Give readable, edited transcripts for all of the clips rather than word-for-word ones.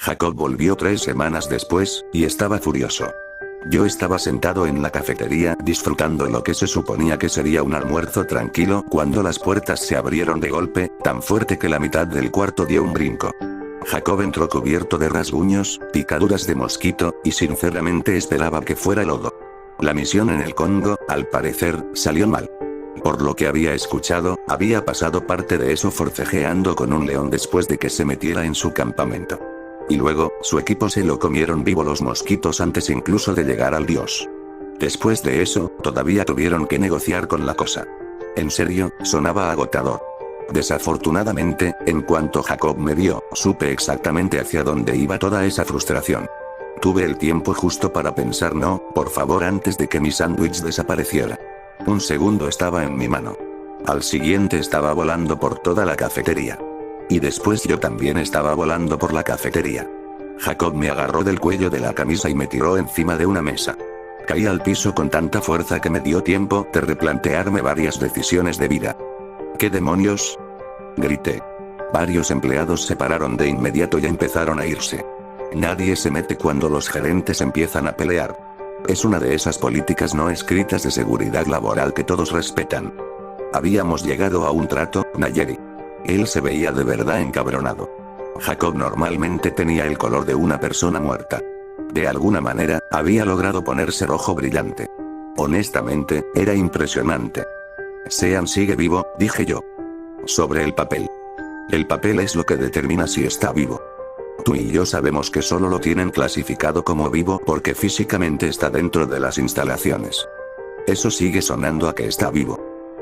Jacob volvió 3 semanas después, y estaba furioso. Yo estaba sentado en la cafetería disfrutando lo que se suponía que sería un almuerzo tranquilo cuando las puertas se abrieron de golpe, tan fuerte que la mitad del cuarto dio un brinco. Jacob entró cubierto de rasguños, picaduras de mosquito, y sinceramente esperaba que fuera lodo. La misión en el Congo, al parecer, salió mal. Por lo que había escuchado, había pasado parte de eso forcejeando con un león después de que se metiera en su campamento. Y luego, su equipo se lo comieron vivo los mosquitos antes incluso de llegar al dios. Después de eso, todavía tuvieron que negociar con la cosa. En serio, sonaba agotador. Desafortunadamente, en cuanto Jacob me vio, supe exactamente hacia dónde iba toda esa frustración. Tuve el tiempo justo para pensar no, por favor antes de que mi sándwich desapareciera. Un segundo estaba en mi mano. Al siguiente estaba volando por toda la cafetería. Y después yo también estaba volando por la cafetería. Jacob me agarró del cuello de la camisa y me tiró encima de una mesa. Caí al piso con tanta fuerza que me dio tiempo de replantearme varias decisiones de vida. ¿Qué demonios? Grité. Varios empleados se pararon de inmediato y empezaron a irse. Nadie se mete cuando los gerentes empiezan a pelear. Es una de esas políticas no escritas de seguridad laboral que todos respetan. Habíamos llegado a un trato, Nayeli. Él se veía de verdad encabronado. Jacob normalmente tenía el color de una persona muerta. De alguna manera, había logrado ponerse rojo brillante. Honestamente, era impresionante. Sean sigue vivo, dije yo. Sobre el papel. El papel es lo que determina si está vivo. Tú y yo sabemos que solo lo tienen clasificado como vivo porque físicamente está dentro de las instalaciones. Eso sigue sonando a que está vivo.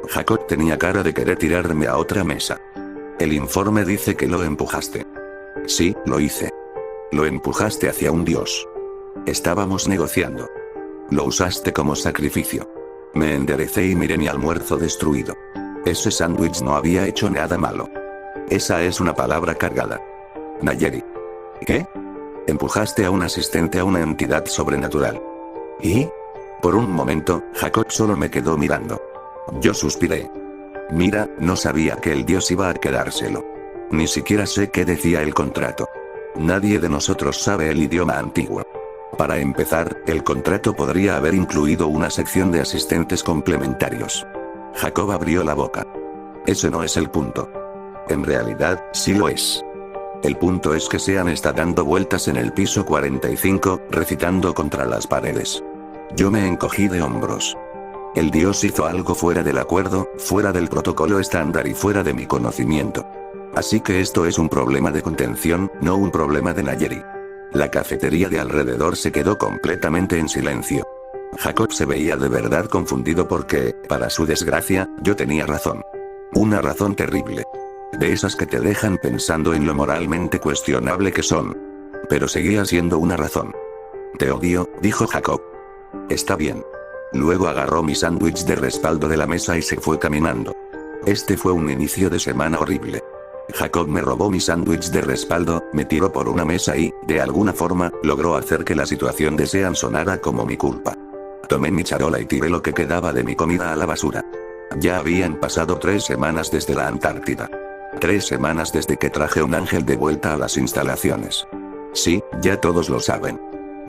Jacob tenía cara de querer tirarme a otra mesa. El informe dice que lo empujaste. Sí, lo hice. Lo empujaste hacia un dios. Estábamos negociando. Lo usaste como sacrificio. Me enderecé y miré mi almuerzo destruido. Ese sándwich no había hecho nada malo. Esa es una palabra cargada. Nayeli. ¿Qué? Empujaste a un asistente a una entidad sobrenatural. ¿Y? Por un momento, Jacob solo me quedó mirando. Yo suspiré. Mira, no sabía que el dios iba a quedárselo. Ni siquiera sé qué decía el contrato. Nadie de nosotros sabe el idioma antiguo. Para empezar, el contrato podría haber incluido una sección de asistentes complementarios. Jacob abrió la boca. Ese no es el punto. En realidad, sí lo es. El punto es que Sean está dando vueltas en el piso 45, recitando contra las paredes. Yo me encogí de hombros. El dios hizo algo fuera del acuerdo, fuera del protocolo estándar y fuera de mi conocimiento. Así que esto es un problema de contención, no un problema de Nayeli. La cafetería de alrededor se quedó completamente en silencio. Jacob se veía de verdad confundido porque, para su desgracia, yo tenía razón. Una razón terrible. De esas que te dejan pensando en lo moralmente cuestionable que son. Pero seguía siendo una razón. Te odio, dijo Jacob. Está bien. Luego agarró mi sándwich de respaldo de la mesa y se fue caminando. Este fue un inicio de semana horrible. Jacob me robó mi sándwich de respaldo, me tiró por una mesa y, de alguna forma, logró hacer que la situación de Sean sonara como mi culpa. Tomé mi charola y tiré lo que quedaba de mi comida a la basura. Ya habían pasado 3 semanas desde la Antártida. 3 semanas desde que traje un ángel de vuelta a las instalaciones. Sí, ya todos lo saben.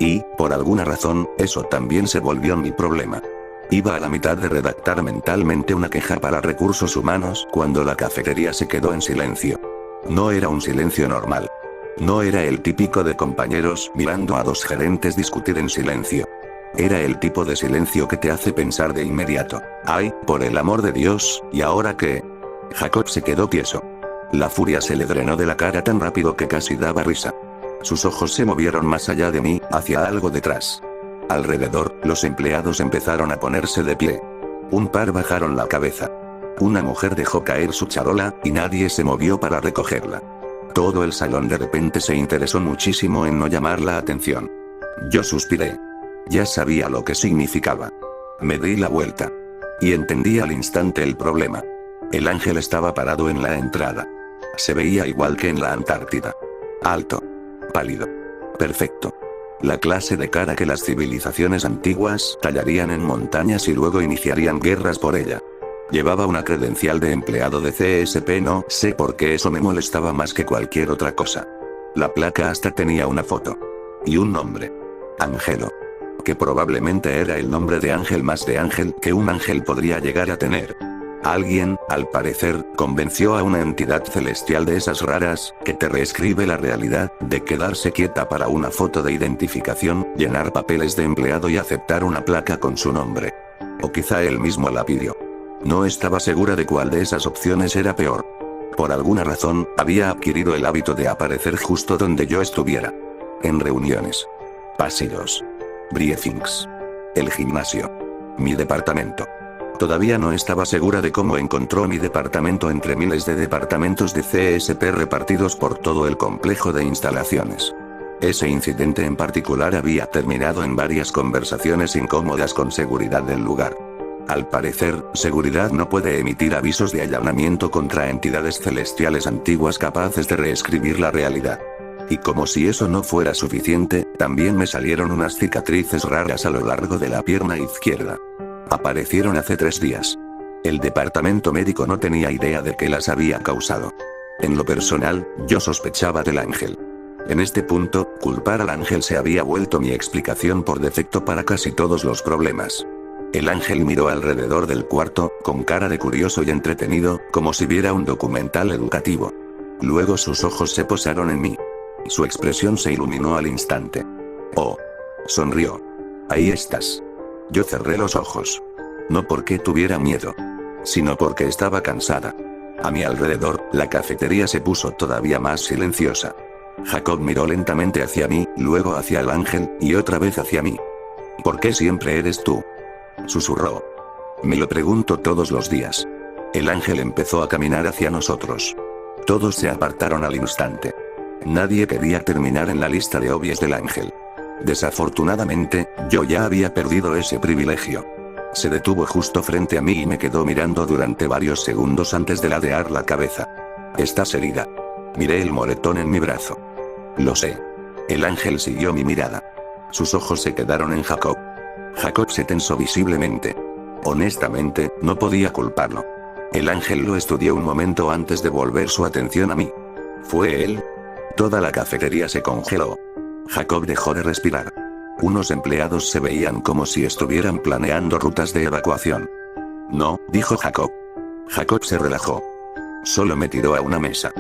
Y, por alguna razón, eso también se volvió mi problema. Iba a la mitad de redactar mentalmente una queja para recursos humanos cuando la cafetería se quedó en silencio. No era un silencio normal. No era el típico de compañeros mirando a 2 gerentes discutir en silencio. Era el tipo de silencio que te hace pensar de inmediato. ¡Ay, por el amor de Dios! ¿Y ahora qué? Jacob se quedó tieso. La furia se le drenó de la cara tan rápido que casi daba risa. Sus ojos se movieron más allá de mí, hacia algo detrás. Alrededor, los empleados empezaron a ponerse de pie. Un par bajaron la cabeza. Una mujer dejó caer su charola, y nadie se movió para recogerla. Todo el salón de repente se interesó muchísimo en no llamar la atención. Yo suspiré. Ya sabía lo que significaba. Me di la vuelta. Y entendí al instante el problema. El ángel estaba parado en la entrada. Se veía igual que en la Antártida. Alto. Pálido. Perfecto. La clase de cara que las civilizaciones antiguas tallarían en montañas y luego iniciarían guerras por ella. Llevaba una credencial de empleado de CSP, no sé por qué eso me molestaba más que cualquier otra cosa. La placa hasta tenía una foto. Y un nombre. Angelo. Que probablemente era el nombre de ángel más de ángel que un ángel podría llegar a tener. Alguien, al parecer, convenció a una entidad celestial de esas raras, que te reescribe la realidad, de quedarse quieta para una foto de identificación, llenar papeles de empleado y aceptar una placa con su nombre. O quizá él mismo la pidió. No estaba segura de cuál de esas opciones era peor. Por alguna razón, había adquirido el hábito de aparecer justo donde yo estuviera. En reuniones. Pasillos. Briefings. El gimnasio. Mi departamento. Todavía no estaba segura de cómo encontró mi departamento entre miles de departamentos de CSP repartidos por todo el complejo de instalaciones. Ese incidente en particular había terminado en varias conversaciones incómodas con seguridad del lugar. Al parecer, seguridad no puede emitir avisos de allanamiento contra entidades celestiales antiguas capaces de reescribir la realidad. Y como si eso no fuera suficiente, también me salieron unas cicatrices raras a lo largo de la pierna izquierda. Aparecieron hace 3 días. El departamento médico no tenía idea de qué las había causado. En lo personal, yo sospechaba del ángel. En este punto, culpar al ángel se había vuelto mi explicación por defecto para casi todos los problemas. El ángel miró alrededor del cuarto, con cara de curioso y entretenido, como si viera un documental educativo. Luego sus ojos se posaron en mí. Su expresión se iluminó al instante. Oh. Sonrió. Ahí estás. Yo cerré los ojos. No porque tuviera miedo, sino porque estaba cansada. A mi alrededor, la cafetería se puso todavía más silenciosa. Jacob miró lentamente hacia mí, luego hacia el ángel, y otra vez hacia mí. ¿Por qué siempre eres tú?, susurró. Me lo pregunto todos los días. El ángel empezó a caminar hacia nosotros. Todos se apartaron al instante. Nadie quería terminar en la lista de obvios del ángel. Desafortunadamente, yo ya había perdido ese privilegio. Se detuvo justo frente a mí y me quedó mirando durante varios segundos antes de ladear la cabeza. ¿Estás herida? Miré el moretón en mi brazo. Lo sé. El ángel siguió mi mirada. Sus ojos se quedaron en Jacob. Jacob se tensó visiblemente. Honestamente, no podía culparlo. El ángel lo estudió un momento antes de volver su atención a mí. ¿Fue él? Toda la cafetería se congeló. Jacob dejó de respirar. Unos empleados se veían como si estuvieran planeando rutas de evacuación. No, dijo Jacob. Jacob se relajó. Solo me tiró a una mesa.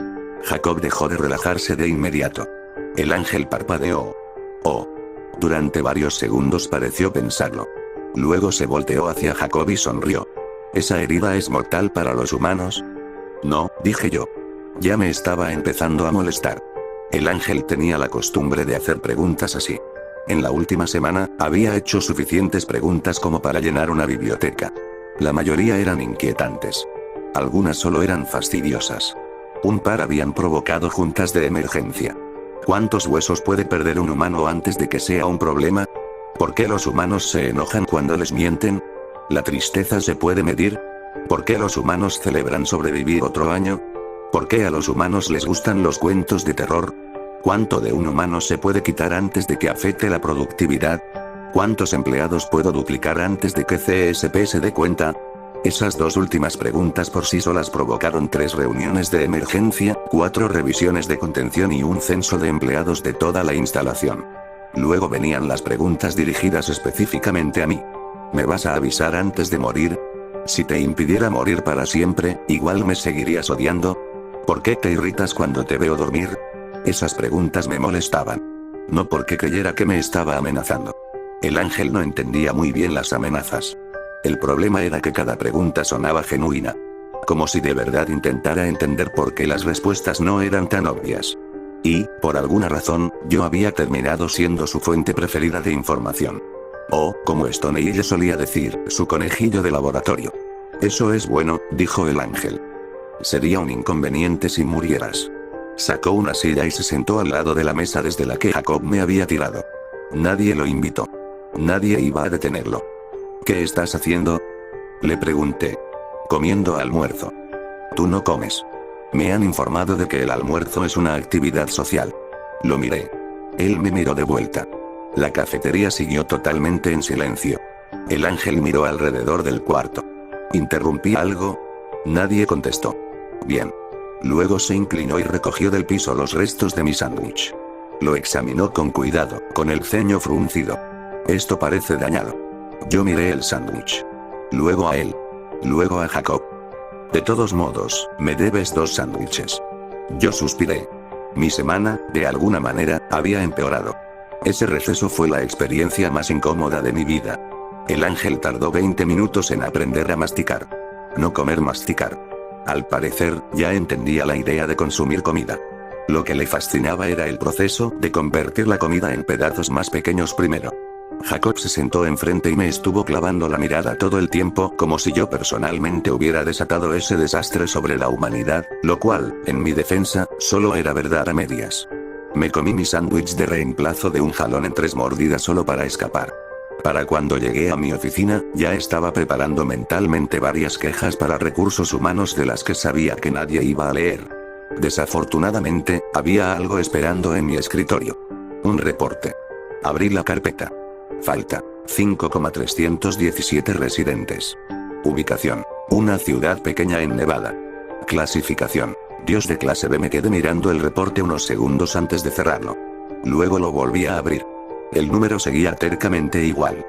Jacob dejó de relajarse de inmediato. El ángel parpadeó. Oh. Durante varios segundos pareció pensarlo. Luego se volteó hacia Jacob y sonrió. ¿Esa herida es mortal para los humanos? No, dije yo. Ya me estaba empezando a molestar. El ángel tenía la costumbre de hacer preguntas así. En la última semana, había hecho suficientes preguntas como para llenar una biblioteca. La mayoría eran inquietantes. Algunas solo eran fastidiosas. Un par habían provocado juntas de emergencia. ¿Cuántos huesos puede perder un humano antes de que sea un problema? ¿Por qué los humanos se enojan cuando les mienten? ¿La tristeza se puede medir? ¿Por qué los humanos celebran sobrevivir otro año? ¿Por qué a los humanos les gustan los cuentos de terror? ¿Cuánto de un humano se puede quitar antes de que afecte la productividad? ¿Cuántos empleados puedo duplicar antes de que CSP se dé cuenta? Esas dos últimas preguntas por sí solas provocaron 3 reuniones de emergencia, 4 revisiones de contención y un censo de empleados de toda la instalación. Luego venían las preguntas dirigidas específicamente a mí. ¿Me vas a avisar antes de morir? Si te impidiera morir para siempre, ¿igual me seguirías odiando? ¿Por qué te irritas cuando te veo dormir? Esas preguntas me molestaban. No porque creyera que me estaba amenazando. El ángel no entendía muy bien las amenazas. El problema era que cada pregunta sonaba genuina. Como si de verdad intentara entender por qué las respuestas no eran tan obvias. Y, por alguna razón, yo había terminado siendo su fuente preferida de información. O, como Stoney solía decir, su conejillo de laboratorio. Eso es bueno, dijo el ángel. Sería un inconveniente si murieras. Sacó una silla y se sentó al lado de la mesa desde la que Jacob me había tirado. Nadie lo invitó. Nadie iba a detenerlo. ¿Qué estás haciendo?, le pregunté. Comiendo almuerzo. Tú no comes. Me han informado de que el almuerzo es una actividad social. Lo miré. Él me miró de vuelta. La cafetería siguió totalmente en silencio. El ángel miró alrededor del cuarto. ¿Interrumpí algo? Nadie contestó. Bien. Luego se inclinó y recogió del piso los restos de mi sándwich. Lo examinó con cuidado, con el ceño fruncido. Esto parece dañado. Yo miré el sándwich. Luego a él. Luego a Jacob. De todos modos, me debes 2 sándwiches. Yo suspiré. Mi semana, de alguna manera, había empeorado. Ese receso fue la experiencia más incómoda de mi vida. El ángel tardó 20 minutos en aprender a masticar. No comer, masticar. Al parecer, ya entendía la idea de consumir comida. Lo que le fascinaba era el proceso de convertir la comida en pedazos más pequeños primero. Jacob se sentó enfrente y me estuvo clavando la mirada todo el tiempo, como si yo personalmente hubiera desatado ese desastre sobre la humanidad, lo cual, en mi defensa, solo era verdad a medias. Me comí mi sándwich de reemplazo de un jalón en 3 mordidas solo para escapar. Para cuando llegué a mi oficina, ya estaba preparando mentalmente varias quejas para recursos humanos de las que sabía que nadie iba a leer. Desafortunadamente, había algo esperando en mi escritorio. Un reporte. Abrí la carpeta. Falta. 5,317 residentes. Ubicación. Una ciudad pequeña en Nevada. Clasificación. Dios de clase B. Me quedé mirando el reporte unos segundos antes de cerrarlo. Luego lo volví a abrir. El número seguía tercamente igual.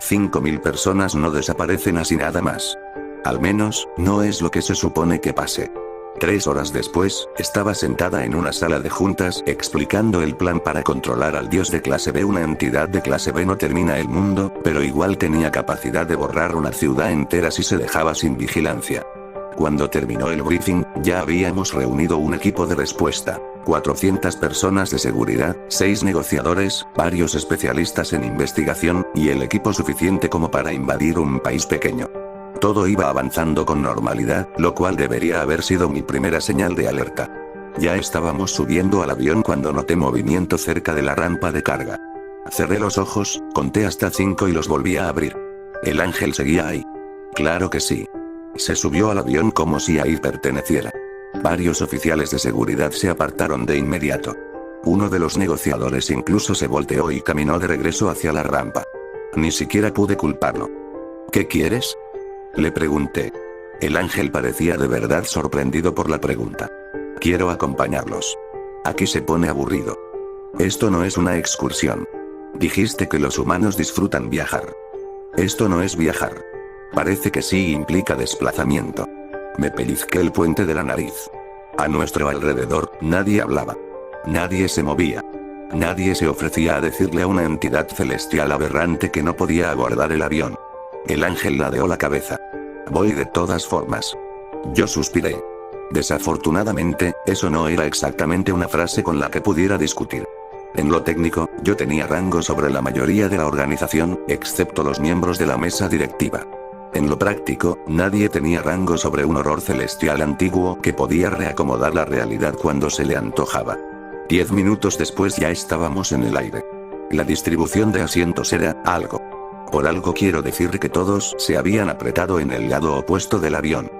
5.000 personas no desaparecen así nada más. Al menos, no es lo que se supone que pase. 3 horas después, estaba sentada en una sala de juntas explicando el plan para controlar al dios de clase B. Una entidad de clase B no termina el mundo, pero igual tenía capacidad de borrar una ciudad entera si se dejaba sin vigilancia. Cuando terminó el briefing, ya habíamos reunido un equipo de respuesta. 400 personas de seguridad, 6 negociadores, varios especialistas en investigación, y el equipo suficiente como para invadir un país pequeño. Todo iba avanzando con normalidad, lo cual debería haber sido mi primera señal de alerta. Ya estábamos subiendo al avión cuando noté movimiento cerca de la rampa de carga. Cerré los ojos, conté hasta 5 y los volví a abrir. El ángel seguía ahí. Claro que sí. Se subió al avión como si ahí perteneciera. Varios oficiales de seguridad se apartaron de inmediato. Uno de los negociadores incluso se volteó y caminó de regreso hacia la rampa. Ni siquiera pude culparlo. ¿Qué quieres?, le pregunté. El ángel parecía de verdad sorprendido por la pregunta. Quiero acompañarlos. Aquí se pone aburrido. Esto no es una excursión. Dijiste que los humanos disfrutan viajar. Esto no es viajar. Parece que sí implica desplazamiento. Me pellizqué el puente de la nariz. A nuestro alrededor, nadie hablaba. Nadie se movía. Nadie se ofrecía a decirle a una entidad celestial aberrante que no podía abordar el avión. El ángel ladeó la cabeza. Voy de todas formas. Yo suspiré. Desafortunadamente, eso no era exactamente una frase con la que pudiera discutir. En lo técnico, yo tenía rango sobre la mayoría de la organización, excepto los miembros de la mesa directiva. En lo práctico, nadie tenía rango sobre un horror celestial antiguo que podía reacomodar la realidad cuando se le antojaba. 10 minutos después ya estábamos en el aire. La distribución de asientos era algo. Por algo quiero decir que todos se habían apretado en el lado opuesto del avión.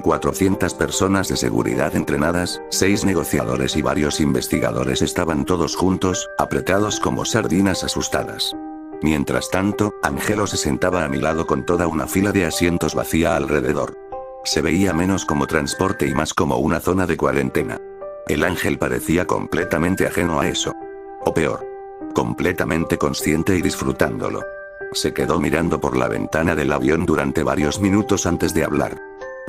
400 personas de seguridad entrenadas, 6 negociadores y varios investigadores estaban todos juntos, apretados como sardinas asustadas. Mientras tanto, Angelo se sentaba a mi lado con toda una fila de asientos vacía alrededor. Se veía menos como transporte y más como una zona de cuarentena. El ángel parecía completamente ajeno a eso. O peor, completamente consciente y disfrutándolo. Se quedó mirando por la ventana del avión durante varios minutos antes de hablar.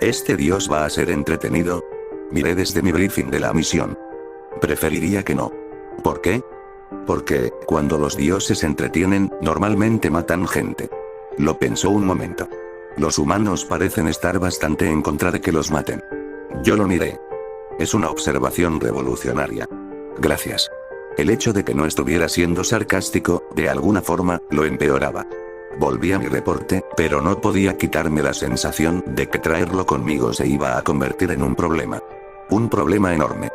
¿Este dios va a ser entretenido? Miré desde mi briefing de la misión. Preferiría que no. ¿Por qué? Porque, cuando los dioses se entretienen, normalmente matan gente. Lo pensó un momento. Los humanos parecen estar bastante en contra de que los maten. Yo lo miré. Es una observación revolucionaria. Gracias. El hecho de que no estuviera siendo sarcástico, de alguna forma, lo empeoraba. Volví a mi reporte, pero no podía quitarme la sensación de que traerlo conmigo se iba a convertir en un problema. Un problema enorme.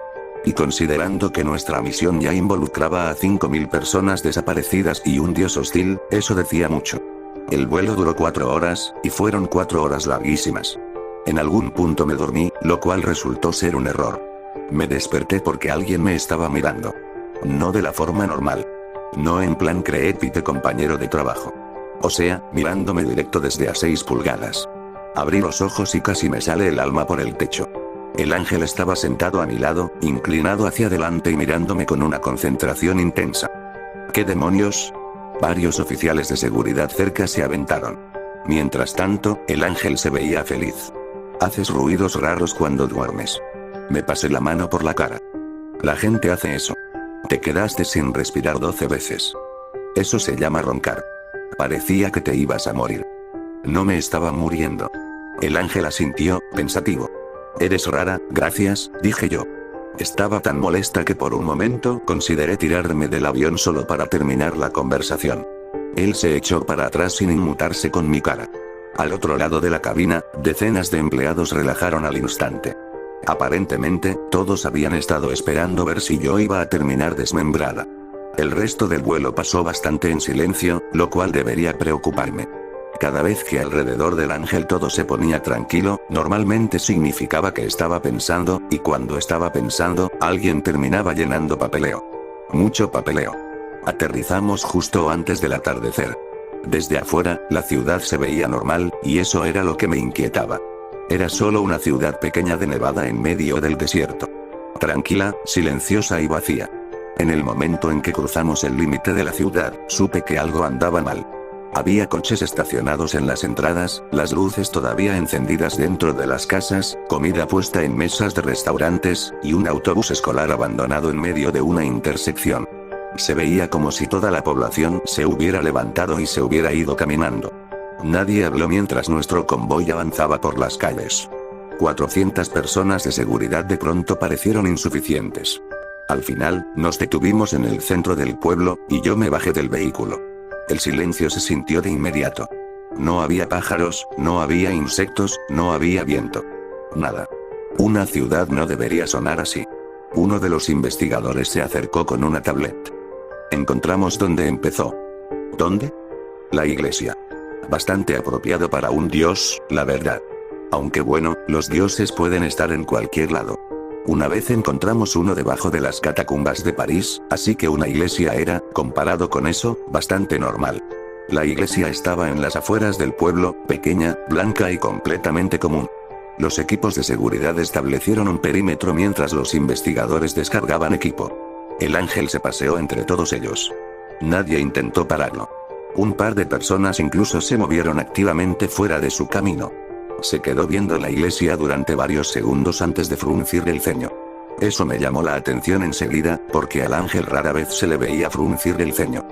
Y considerando que nuestra misión ya involucraba a 5.000 personas desaparecidas y un dios hostil, eso decía mucho. El vuelo duró 4 horas, y fueron 4 horas larguísimas. En algún punto me dormí, lo cual resultó ser un error. Me desperté porque alguien me estaba mirando. No de la forma normal. No en plan creepy compañero de trabajo. O sea, mirándome directo desde a 6 pulgadas. Abrí los ojos y casi me sale el alma por el techo. El ángel estaba sentado a mi lado, inclinado hacia adelante y mirándome con una concentración intensa. ¿Qué demonios? Varios oficiales de seguridad cerca se aventaron. Mientras tanto, el ángel se veía feliz. Haces ruidos raros cuando duermes. Me pasé la mano por la cara. La gente hace eso. Te quedaste sin respirar 12 veces. Eso se llama roncar. Parecía que te ibas a morir. No me estaba muriendo. El ángel asintió, pensativo. Eres rara, gracias, dije yo. Estaba tan molesta que por un momento consideré tirarme del avión solo para terminar la conversación. Él se echó para atrás sin inmutarse con mi cara. Al otro lado de la cabina, decenas de empleados relajaron al instante. Aparentemente, todos habían estado esperando ver si yo iba a terminar desmembrada. El resto del vuelo pasó bastante en silencio, lo cual debería preocuparme. Cada vez que alrededor del ángel todo se ponía tranquilo, normalmente significaba que estaba pensando, y cuando estaba pensando, alguien terminaba llenando papeleo. Mucho papeleo. Aterrizamos justo antes del atardecer. Desde afuera, la ciudad se veía normal, y eso era lo que me inquietaba. Era solo una ciudad pequeña de Nevada en medio del desierto. Tranquila, silenciosa y vacía. En el momento en que cruzamos el límite de la ciudad, supe que algo andaba mal. Había coches estacionados en las entradas, las luces todavía encendidas dentro de las casas, comida puesta en mesas de restaurantes, y un autobús escolar abandonado en medio de una intersección. Se veía como si toda la población se hubiera levantado y se hubiera ido caminando. Nadie habló mientras nuestro convoy avanzaba por las calles. 400 personas de seguridad de pronto parecieron insuficientes. Al final, nos detuvimos en el centro del pueblo, y yo me bajé del vehículo. El silencio se sintió de inmediato. No había pájaros, no había insectos, no había viento. Nada. Una ciudad no debería sonar así. Uno de los investigadores se acercó con una tablet. Encontramos dónde empezó. ¿Dónde? La iglesia. Bastante apropiado para un dios, la verdad. Aunque bueno, los dioses pueden estar en cualquier lado. Una vez encontramos uno debajo de las catacumbas de París, así que una iglesia era, comparado con eso, bastante normal. La iglesia estaba en las afueras del pueblo, pequeña, blanca y completamente común. Los equipos de seguridad establecieron un perímetro mientras los investigadores descargaban equipo. El ángel se paseó entre todos ellos. Nadie intentó pararlo. Un par de personas incluso se movieron activamente fuera de su camino. Se quedó viendo la iglesia durante varios segundos antes de fruncir el ceño. Eso me llamó la atención enseguida, porque al ángel rara vez se le veía fruncir el ceño.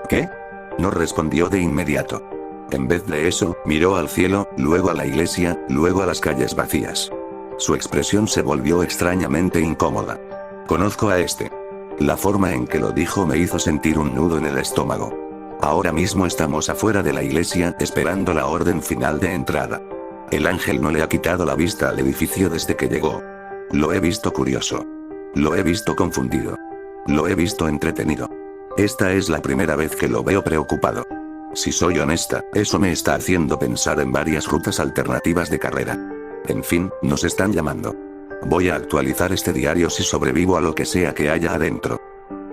¿Qué? No respondió de inmediato. En vez de eso, miró al cielo, luego a la iglesia, luego a las calles vacías. Su expresión se volvió extrañamente incómoda. Conozco a este. La forma en que lo dijo me hizo sentir un nudo en el estómago. Ahora mismo estamos afuera de la iglesia, esperando la orden final de entrada. El ángel no le ha quitado la vista al edificio desde que llegó. Lo he visto curioso. Lo he visto confundido. Lo he visto entretenido. Esta es la primera vez que lo veo preocupado. Si soy honesta, eso me está haciendo pensar en varias rutas alternativas de carrera. En fin, nos están llamando. Voy a actualizar este diario si sobrevivo a lo que sea que haya adentro.